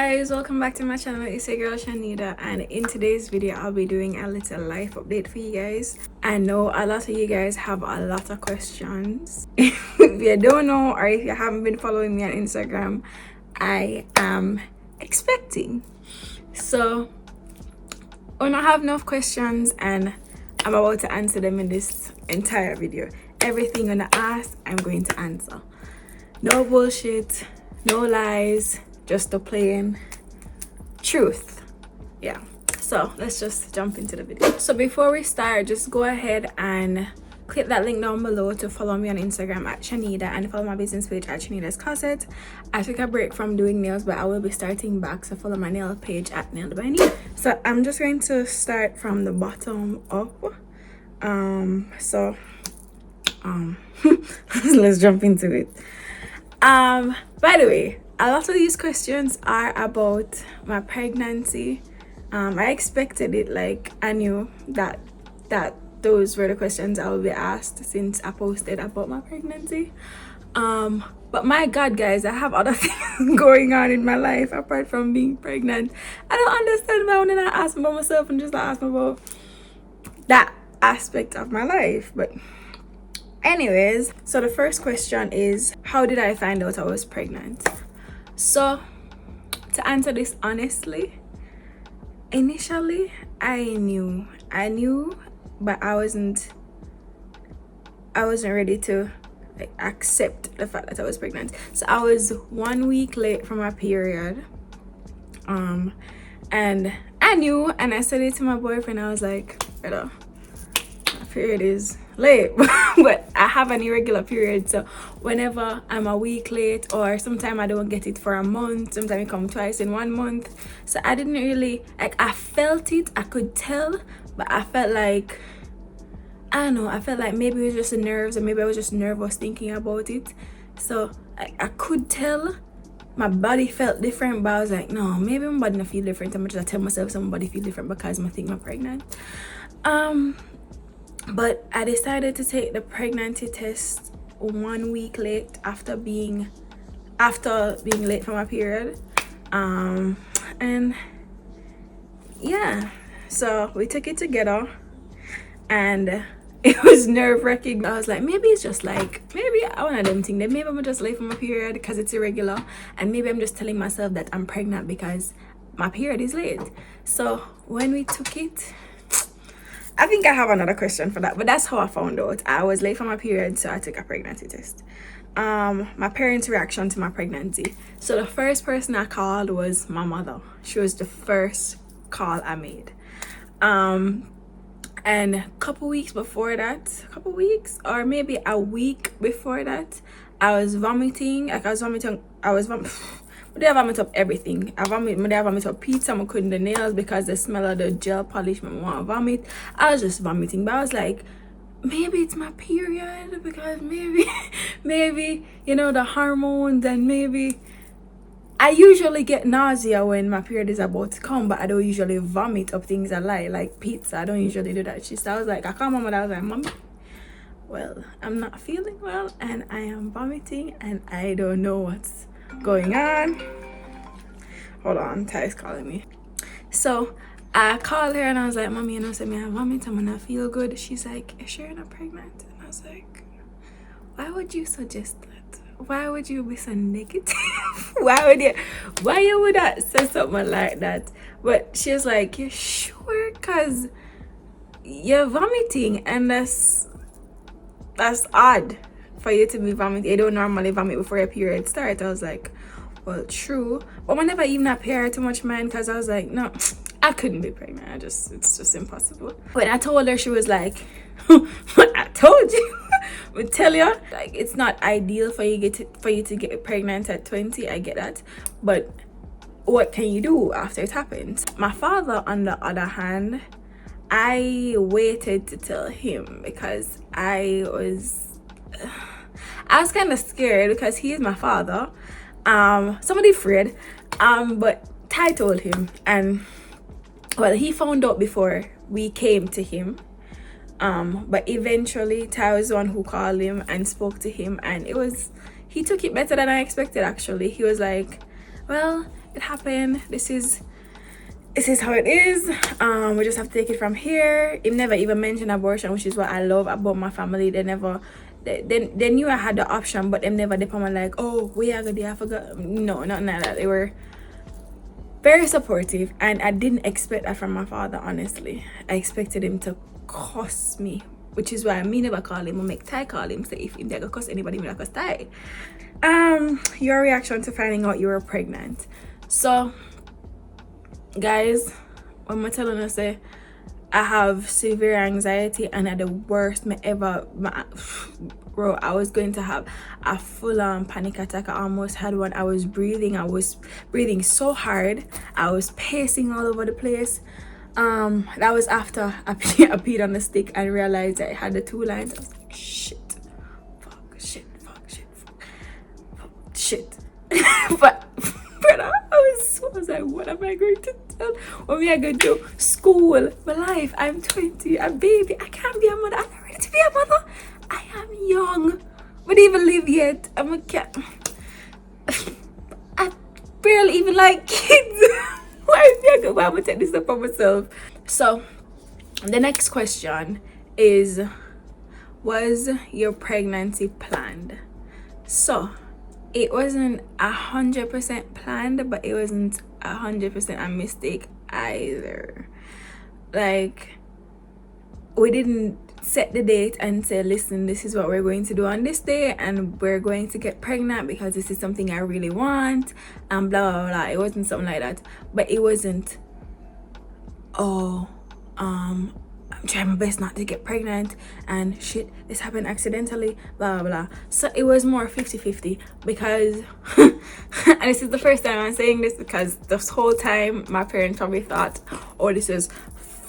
guys, welcome back to my channel. It's your girl Shanida, and in today's video I'll be doing a little life update for you guys. I know a lot of you guys have a lot of questions. If you don't know, or if you haven't been following me on Instagram, I am expecting. So I don't have enough questions and I'm about to answer them in this entire video. Everything I'm gonna ask, I'm going to answer. No bullshit, no lies, just the plain truth. Yeah, so let's just jump into the video. So before we start, just go ahead and click that link down below to follow me on Instagram at Shanida and follow my business page at Shanida's Closet. I took a break from doing nails, but I will be starting back, so follow my nail page at Nailed by Nida. So I'm just going to start from the bottom up. Let's jump into it. By the way, a lot of these questions are about my pregnancy. I expected it, like I knew that those were the questions I would be asked since I posted about my pregnancy. But my God, guys, I have other things going on in my life apart from being pregnant. I don't understand why when I ask about myself and just like ask about that aspect of my life. But anyways, so the first question is, how did I find out I was pregnant? So to answer this honestly, initially I knew, but I wasn't ready to like accept the fact that I was pregnant. So I was 1 week late from my period, and I knew, and I said it to my boyfriend. I was like, my period is late, but I have an irregular period, so whenever I'm a week late, or sometimes I don't get it for a month, sometimes it come twice in 1 month. So I didn't really like, I felt it, I could tell, but I felt like, I don't know, I felt like maybe it was just the nerves, or maybe I was just nervous thinking about it. So I could tell my body felt different, but I was like, no, maybe my body not feel different. I'm just tell myself somebody feel different because I think I'm pregnant. But I decided to take the pregnancy test 1 week late after being late for my period. And yeah, so we took it together, and it was nerve-wracking. I was like, maybe it's just like, maybe I want to them think that maybe I'm just late for my period because it's irregular, and maybe I'm just telling myself that I'm pregnant because my period is late. So when we took it, I think I have another question for that, but that's how I found out. I was late for my period, so I took a pregnancy test. My parents' reaction to my pregnancy. So the first person I called was my mother. She was the first call I made. And a couple weeks before that, or maybe a week before that, I was vomiting. Like I vomit up everything. I vomit up pizza, I couldn't do nails because the smell of the gel polish made me want to vomit. I was just vomiting, but I was like, maybe it's my period, because maybe the hormones, and maybe I usually get nausea when my period is about to come, but I don't usually vomit up things I like pizza. I don't usually do that shit. So I was like, I called my mother, I was like, Mommy, well, I'm not feeling well and I am vomiting and I don't know what's going on. Hold on, Ty's calling me. So I called her and I was like, Mommy, I said, I vomit, I'm gonna feel good. She's like, you sure you're not pregnant? And I was like, why would you suggest that? Why would you be so negative? why you would that say something like that? But she was like, you sure? Cause you're vomiting, and that's odd for you to be vomiting. You don't normally vomit before your period starts. I was like, well, true, but I never even appeared too much mind, because I was like, no, I couldn't be pregnant. It's just impossible. When I told her, she was like, I told you. But tell you, like, it's not ideal for you to get pregnant at 20. I get that, but what can you do after it happens? My father, on the other hand, I waited to tell him because I was kind of scared, because he is my father. Somebody afraid. But Ty told him, and well, he found out before we came to him. But eventually Ty was the one who called him and spoke to him, and he took it better than I expected. Actually, he was like, well, it happened. This is how it is. We just have to take it from here. It never even mentioned abortion, which is what I love about my family. They never, they knew I had the option, but they never did come like, oh, we are gonna, I forgot. No, nothing like that. They were very supportive, and I didn't expect that from my father, honestly. I expected him to cuss me, which is why me never call him or make Ty call him, say if him they gonna cuss anybody, me like cuss Ty. Your reaction to finding out you were pregnant. So guys, when I'm telling you, say I have severe anxiety, and at the worst me ever, bro, I was going to have a full-on panic attack. I almost had one. I was breathing so hard. I was pacing all over the place. That was after I peed on the stick and realized that it had the 2 lines. I was like, shit, fuck, shit, fuck, shit, fuck, shit. But brother, I was like, what am I going to tell? What am I going to do? School, my life. I'm 20, I'm baby. I can't be a mother. I'm not ready to be a mother. I am young. I don't even live yet. I'm a cat. I barely even like kids. Why am I going to take this up on myself? So, the next question is, was your pregnancy planned? So, it wasn't 100% planned, but it wasn't 100% a mistake either. Like, we didn't set the date and say, listen, this is what we're going to do on this day, and we're going to get pregnant because this is something I really want, and blah blah blah. It wasn't something like that. But it wasn't, oh, I'm trying my best not to get pregnant and shit, this happened accidentally, blah blah blah. So it was more 50-50 because and this is the first time I'm saying this, because this whole time my parents probably thought, oh, this is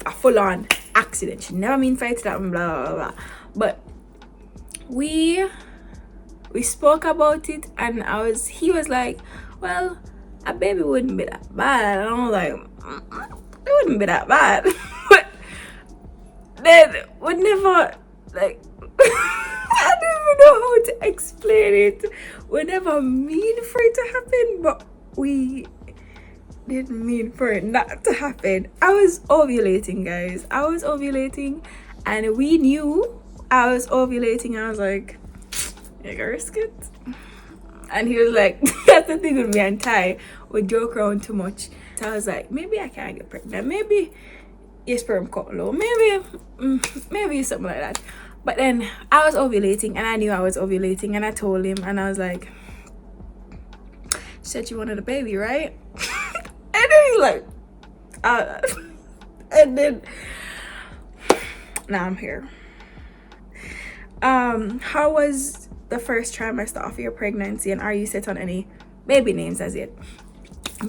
a full-on accident, she never mean fight that, blah blah blah. But we spoke about it, and he was like, well, a baby wouldn't be that bad, and I was like, it wouldn't be that bad. But then we never, like, I don't even know how to explain it. We never mean for it to happen, but we didn't mean for it not to happen. I was ovulating, guys. I was ovulating, and we knew I was ovulating. I was like, you gonna risk it? And he was like, that's the thing with me and Ty, we joke around too much. So I was like, maybe I can't get pregnant, maybe your sperm count low, maybe something like that. But then I was ovulating, and I knew I was ovulating, and I told him, and I was like, you said you wanted a baby, right? And then he's like, and then now I'm here. How was the first trimester of your pregnancy, and are you set on any baby names as yet?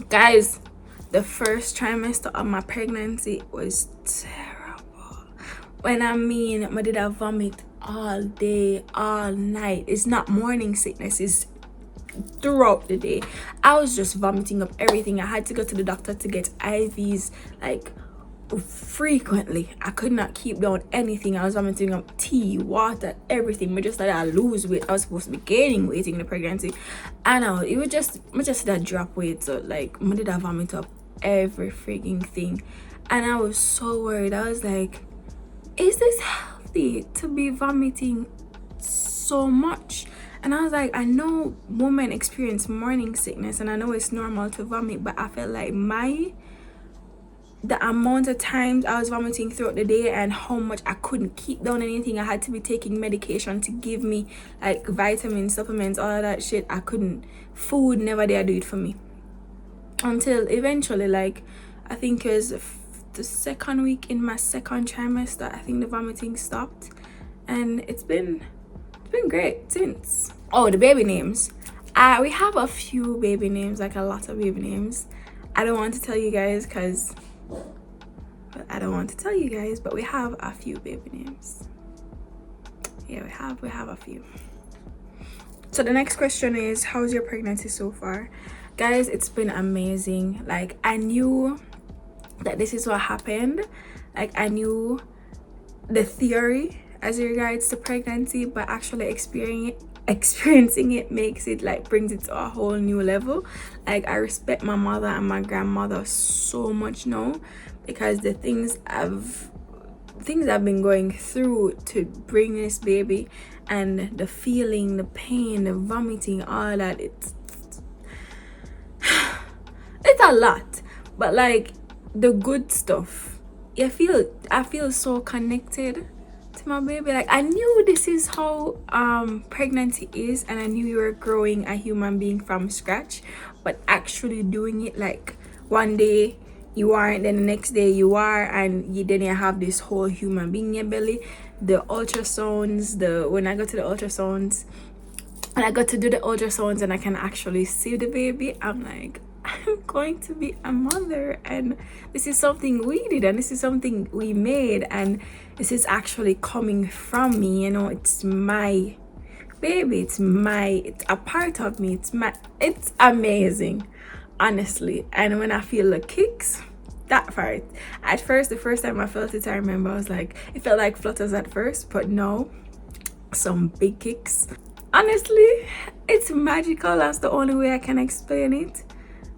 Guys, the first trimester of my pregnancy was terrible. When I mean, I did a vomit all day, all night. It's not morning sickness, it's throughout the day. I was just vomiting up everything. I had to go to the doctor to get IVs like frequently. I could not keep down anything. I was vomiting up tea, water, everything. But just like I lose weight. I was supposed to be gaining weight in the pregnancy. I know it was just that drop weight. So like I did I vomit up every freaking thing, and I was so worried. I was like, is this healthy to be vomiting so much? And I was like, I know women experience morning sickness, and I know it's normal to vomit, but I felt like the amount of times I was vomiting throughout the day, and how much I couldn't keep down anything. I had to be taking medication to give me like vitamins, supplements, all of that shit. I couldn't. Food never did do it for me. Until eventually, like, I think it was the second week in my second trimester, I think the vomiting stopped, and it's been great since. Oh, the baby names. We have a few baby names, like a lot of baby names. I don't want to tell you guys but we have a few baby names. Yeah, we have a few. So the next question is, how's your pregnancy so far? Guys, it's been amazing. Like, I knew that this is what happened. Like, I knew the theory as regards to pregnancy, but actually experiencing it makes it like brings it to a whole new level. Like I respect my mother and my grandmother so much now, because the things I've been going through to bring this baby, and the feeling, the pain, the vomiting, all that, it's a lot. But like the good stuff, I feel so connected to my baby. Like I knew this is how pregnancy is, and I knew you were growing a human being from scratch, but actually doing it, like one day you aren't, then the next day you are, and then you have this whole human being in your belly. The ultrasounds, when I go to the ultrasounds, and I got to do the ultrasounds and I can actually see the baby, I'm like, I'm going to be a mother, and this is something we did, and this is something we made, and this is actually coming from me, you know. It's my baby, it's a part of me, it's amazing, honestly. And when I feel the kicks, that part, at first, the first time I felt it, I remember I was like, it felt like flutters at first, but no, some big kicks. Honestly, it's magical. That's the only way I can explain it.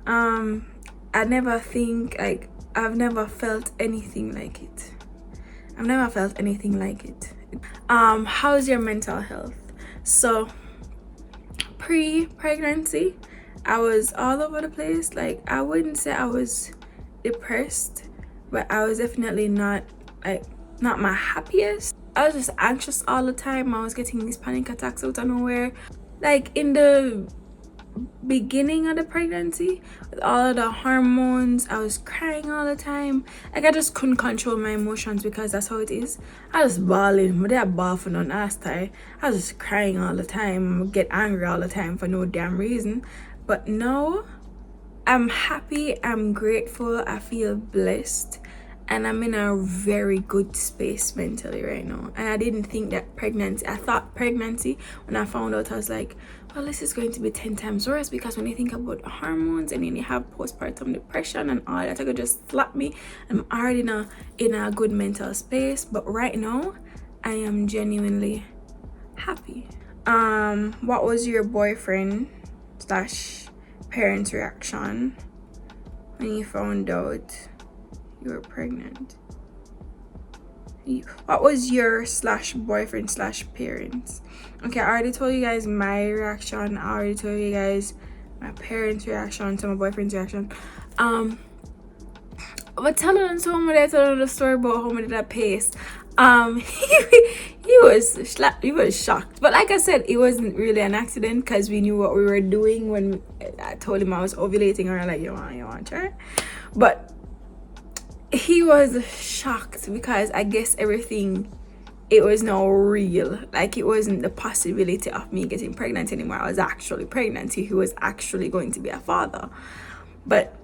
I never think, like, I've never felt anything like it. How's your mental health? So pre-pregnancy, I was all over the place. Like, I wouldn't say I was depressed, but I was definitely not my happiest. I was just anxious all the time. I was getting these panic attacks out of nowhere. Like in the beginning of the pregnancy, with all of the hormones, I was crying all the time. Like I just couldn't control my emotions, because that's how it is. I was bawling, but they are bawling on last time. I was just crying all the time, get angry all the time for no damn reason. But now I'm happy, I'm grateful, I feel blessed, and I'm in a very good space mentally right now. And I didn't think that I thought pregnancy, when I found out, I was like, well, this is going to be 10 times worse, because when you think about hormones and then you have postpartum depression and all that, it could just slap me. I'm already in a good mental space. But right now, I am genuinely happy. What was your boyfriend / parents' reaction when you found out you were pregnant? What was your /boyfriend /parents? Okay, I already told you guys my reaction. I already told you guys my parents' reaction to my boyfriend's reaction. But telling them the story about how many did I pace. He was shocked, but like I said, it wasn't really an accident, because we knew what we were doing when I told him I was ovulating, and like, you want to try? But he was shocked, because I guess everything, it was now real. Like it wasn't the possibility of me getting pregnant anymore. I was actually pregnant. He was actually going to be a father. But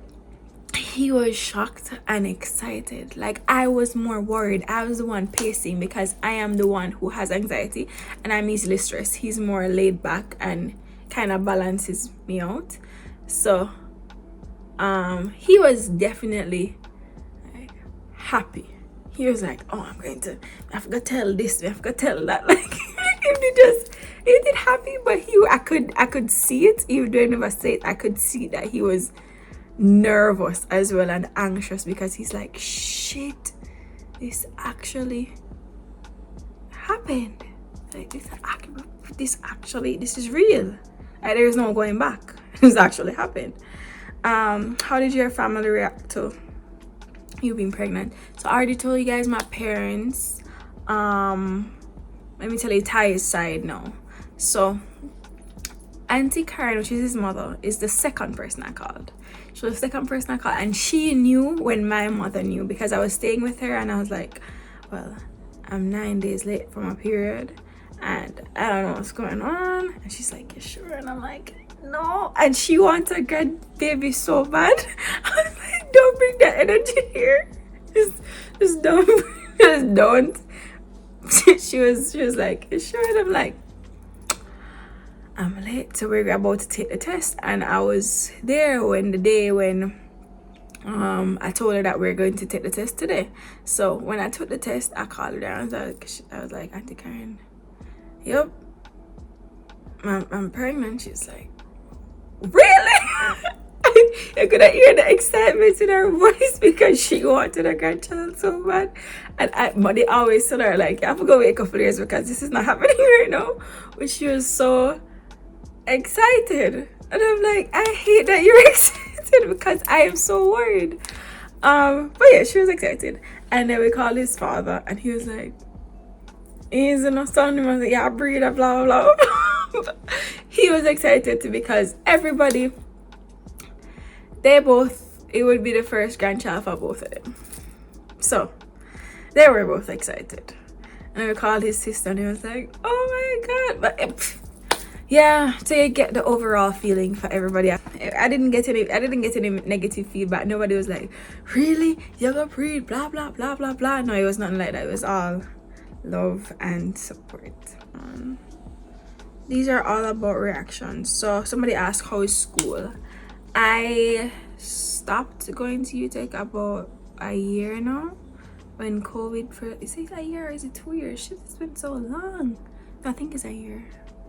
he was shocked and excited. Like I was more worried. I was the one pacing, because I am the one who has anxiety and I'm easily stressed. He's more laid back and kind of balances me out. So he was definitely like happy. He was like, oh, I forgot to tell this, I forgot to tell that. Like he did happy, but I could see it. Even though I never said it, I could see that he was nervous as well and anxious, because he's like, shit, this actually happened. Like this is real. Like, there's no going back. This actually happened. How did your family react to you being pregnant? So I already told you guys my parents. Let me tell you Ty's side now. So Auntie Karen, which is his mother, is the second person I called. She was the second person I called, and she knew when my mother knew, because I was staying with her and I was like, well, I'm 9 days late for my period and I don't know what's going on. And she's like, you sure? And I'm like, no. And she wants a grandbaby so bad. I was like, don't bring that energy here. Just don't. She was like, you sure? And I'm like, I'm late, so we're about to take the test. And I was there when I told her that we're going to take the test today. So when I took the test, I called her and I was like, Auntie Karen, yep, I'm pregnant. She's like, really? You could hear the excitement in her voice because she wanted a grandchild so bad. But they always tell her, like, you have to go wait a couple of years because this is not happening right now. But she was so excited. And I'm like, I hate that you're excited because I am so worried. But yeah, she was excited. And then we called his father and he was like, he's no son. He was like, yeah, breed, blah, blah, blah. He was excited too because everybody, it would be the first grandchild for both of them. So they were both excited. And we called his sister and he was like, oh my God. But yeah, so you get the overall feeling for everybody. I didn't get any negative feedback. Nobody was like, really? You're gonna breed, blah, blah, blah, blah, blah. No, it was nothing like that. It was all love and support. These are all about reactions. So somebody asked, how is school? I stopped going to UTech about a year now. When COVID first, is it a year or is it 2 years? Shit, it's been so long. I think it's a year.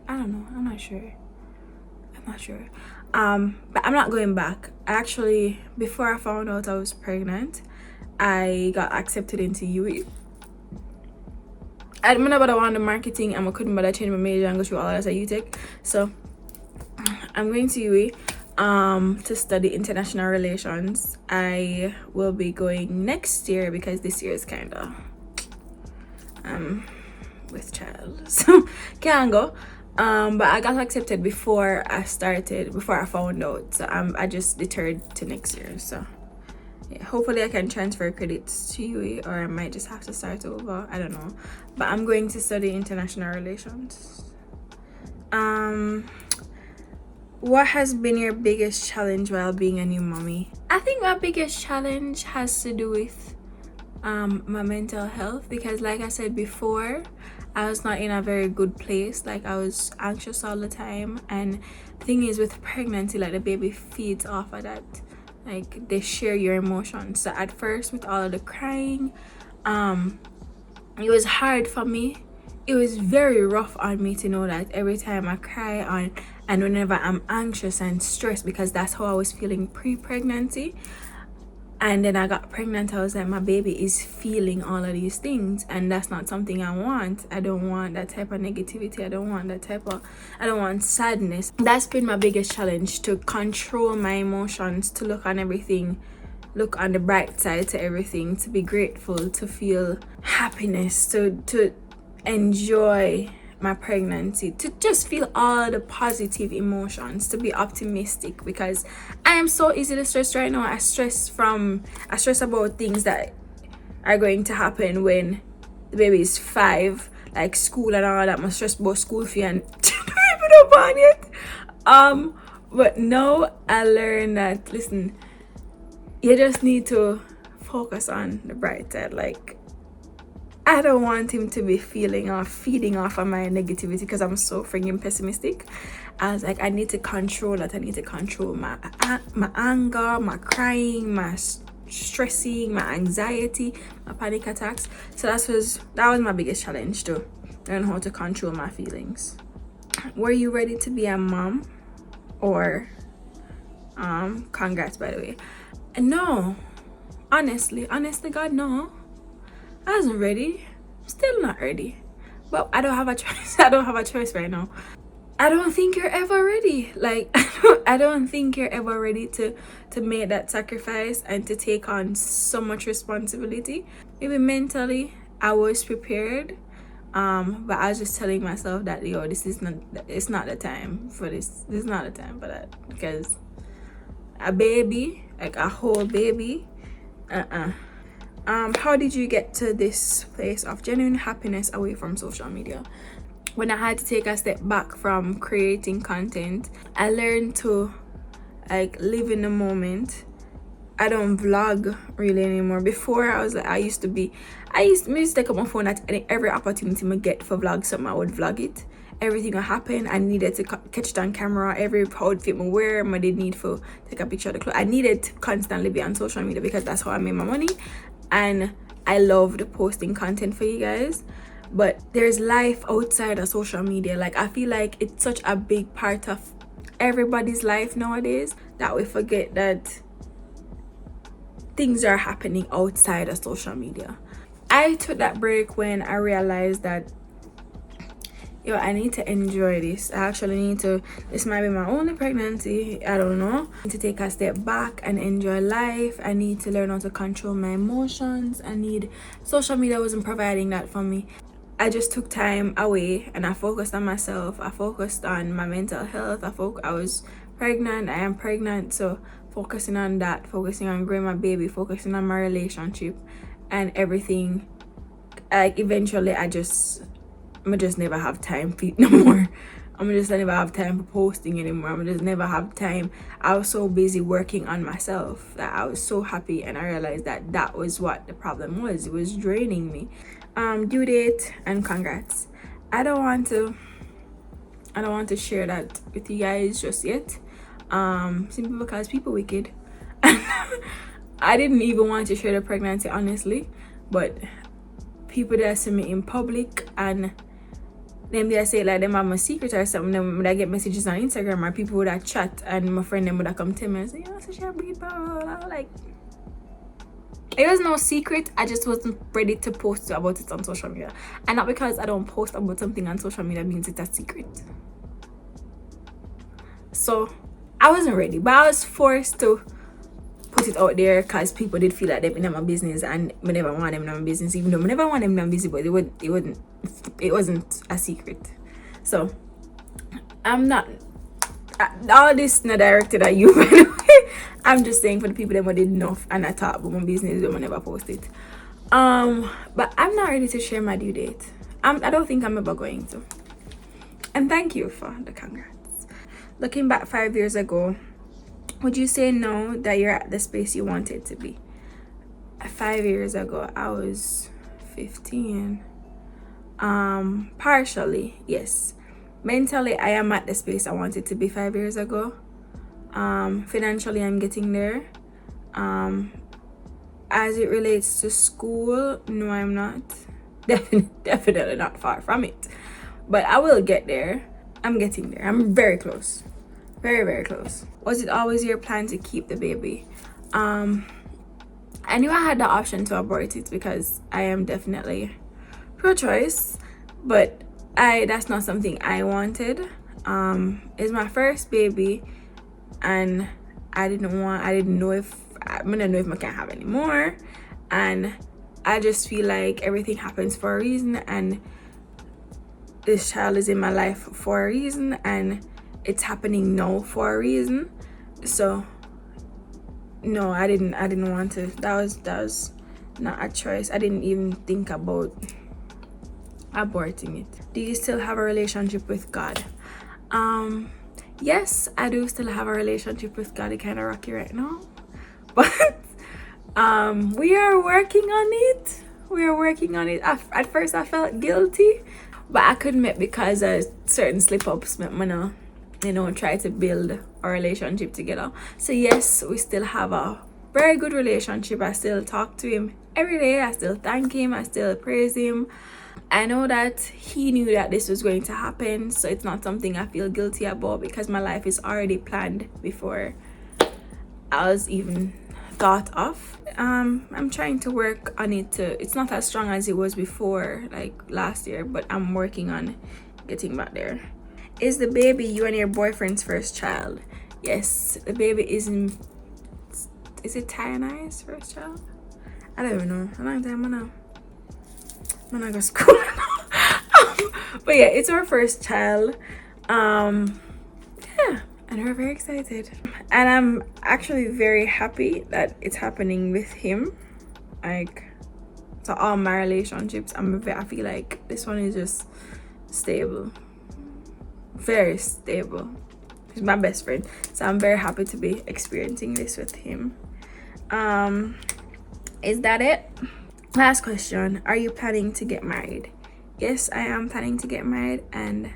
I don't know. I'm not sure. But I'm not going back. Actually, before I found out I was pregnant, I got accepted into UE. I didn't know about I wanted marketing and I couldn't bother change my major and go through all that at UTech. So I'm going to UE to study international relations. I will be going next year because this year is kind of with child, so can't go. But I got accepted before I found out, so I just deterred to next year. So yeah, hopefully I can transfer credits to UE or I might just have to start over. I don't know, but I'm going to study international relations. What has been your biggest challenge while being a new mommy? I think my biggest challenge has to do with my mental health, because like I said before, I was not in a very good place. Like I was anxious all the time, and the thing is with pregnancy, like the baby feeds off of that. Like they share your emotions. So at first with all of the crying, it was hard for me. It was very rough on me to know that every time I cry and whenever I'm anxious and stressed, because that's how I was feeling pre-pregnancy. And then I got pregnant, I was like, my baby is feeling all of these things, and that's not something I want. I don't want that type of negativity. I don't want sadness. That's been my biggest challenge, to control my emotions, to look on the bright side to everything, to be grateful, to feel happiness, to enjoy my pregnancy, to just feel all the positive emotions, to be optimistic, because I am so easily stressed right now. I stress about things that are going to happen when the baby is 5, like school and all that. I'm stressed about school fee and the baby not born yet. But now I learned that, listen, you just need to focus on the bright side. Like, I don't want him to be feeding off of my negativity, because I'm so freaking pessimistic. I was like, I need to control that. I need to control my anger, my crying, my stressing, my anxiety, my panic attacks. So that was my biggest challenge, to learn how to control my feelings. Were you ready to be a mom? Or congrats, by the way. No, honestly, God, no. I wasn't ready. Still not ready. But I don't have a choice. I don't have a choice right now. I don't think you're ever ready. Like, I don't think you're ever ready to make that sacrifice and to take on so much responsibility. Maybe mentally I was prepared. But I was just telling myself that, it's not the time for this. This is not the time for that. Because a baby, like a whole baby, how did you get to this place of genuine happiness away from social media? When I had to take a step back from creating content, I learned to like live in the moment. I don't vlog really anymore. Before I used to take up my phone at every opportunity I get for vlog something, I would vlog it. Everything that happened, I needed to catch it on camera. Every outfit I wear, I did need to take a picture of the clothes. I needed to constantly be on social media because that's how I made my money. And I loved posting content for you guys. but there's life outside of social media. Like, I feel like it's such a big part of everybody's life nowadays that we forget that things are happening outside of social media. I took that break when I realized that, yo, I need to enjoy this. I actually need to, this might be my only pregnancy, I don't know. I need to take a step back and enjoy life. I need to learn how to control my emotions. Social media wasn't providing that for me. I just took time away and I focused on myself. I focused on my mental health. I was pregnant, I am pregnant, so focusing on that, focusing on growing my baby, focusing on my relationship and everything. Like, eventually I just never have time for it no more. I'm just never have time for posting anymore. I'm just never have time. I was so busy working on myself that I was so happy, and I realized that that was what the problem was. It was draining me. Due date and congrats. I don't want to share that with you guys just yet. Simply because people wicked. I didn't even want to share the pregnancy, honestly, but people that see me in public and them they say like them have my secret or something, them would I get messages on Instagram or people would chat and my friend them would come tell me and say, "Yeah, so she breed, blah, blah, blah." Like, it was no secret. I just wasn't ready to post about it on social media. And not because I don't post about something on social media means it's a secret. So I wasn't ready, but I was forced to put it out there because people did feel like they in my business, and I never want them in my business, even though I never want them in my business, but it wasn't a secret. So I'm not all this not directed at you, by the way. I'm just saying for the people that did enough and I talk about my business but I never post it. But I'm not ready to share my due date. I don't think I'm ever going to. And thank you for the congrats. Looking back 5 years ago, would you say no that you're at the space you wanted to be? 5 years ago, I was 15. Partially, yes. Mentally, I am at the space I wanted to be 5 years ago. Financially, I'm getting there. As it relates to school, no, I'm not. Definitely not far from it. But I will get there. I'm getting there. I'm very close. Very, very close. Was it always your plan to keep the baby? I knew I had the option to abort it because I am definitely pro-choice, but that's not something I wanted. It's my first baby, and I didn't know if I can have any more, and I just feel like everything happens for a reason, and this child is in my life for a reason, and it's happening now for a reason. So no, I didn't want to. That was not a choice. I didn't even think about aborting it. Do you still have a relationship with God? Yes, I do still have a relationship with God. It's kind of rocky right now, but we are working on it. At first I felt guilty, but I couldn't admit because of certain slip-ups meant me try to build a relationship together. So yes, we still have a very good relationship. I still talk to him every day. I still thank him. I still praise him. I know that he knew that this was going to happen, so it's not something I feel guilty about because my life is already planned before I was even thought of. I'm trying to work on it it's not as strong as it was before, like last year, but I'm working on getting back there. Is the baby you and your boyfriend's first child? Yes, the baby is it Tiana's first child? I don't even know. A long time now. I'm not going to school now. But yeah, it's our first child. Yeah, and we're very excited. And I'm actually very happy that it's happening with him. Like, to all my relationships, I feel like this one is just stable. Very stable. He's my best friend. So I'm very happy to be experiencing this with him. Is that it? Last question. Are you planning to get married? Yes, I am planning to get married, and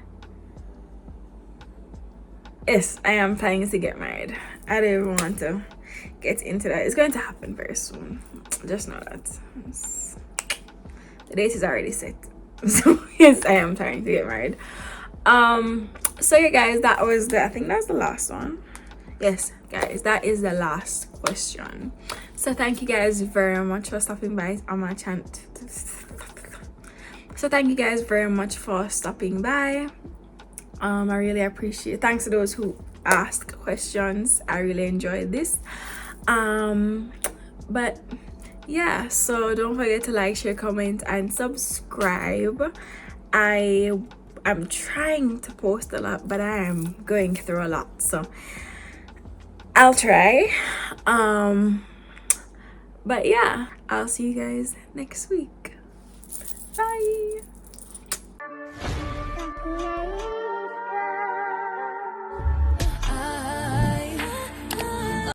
yes, I am planning to get married. I don't even want to get into that. It's going to happen very soon. Just know that. The date is already set. So yes, I am trying to get married. So yeah guys, that was I think that's the last one. Yes guys, that is the last question. So thank you guys very much for stopping by on my channel. So thank you guys very much for stopping by. I really appreciate it. Thanks to those who asked questions. I really enjoyed this. But yeah, so don't forget to like, share, comment, and subscribe. I'm trying to post a lot, but I am going through a lot, so I'll try. But yeah, I'll see you guys next week. Bye.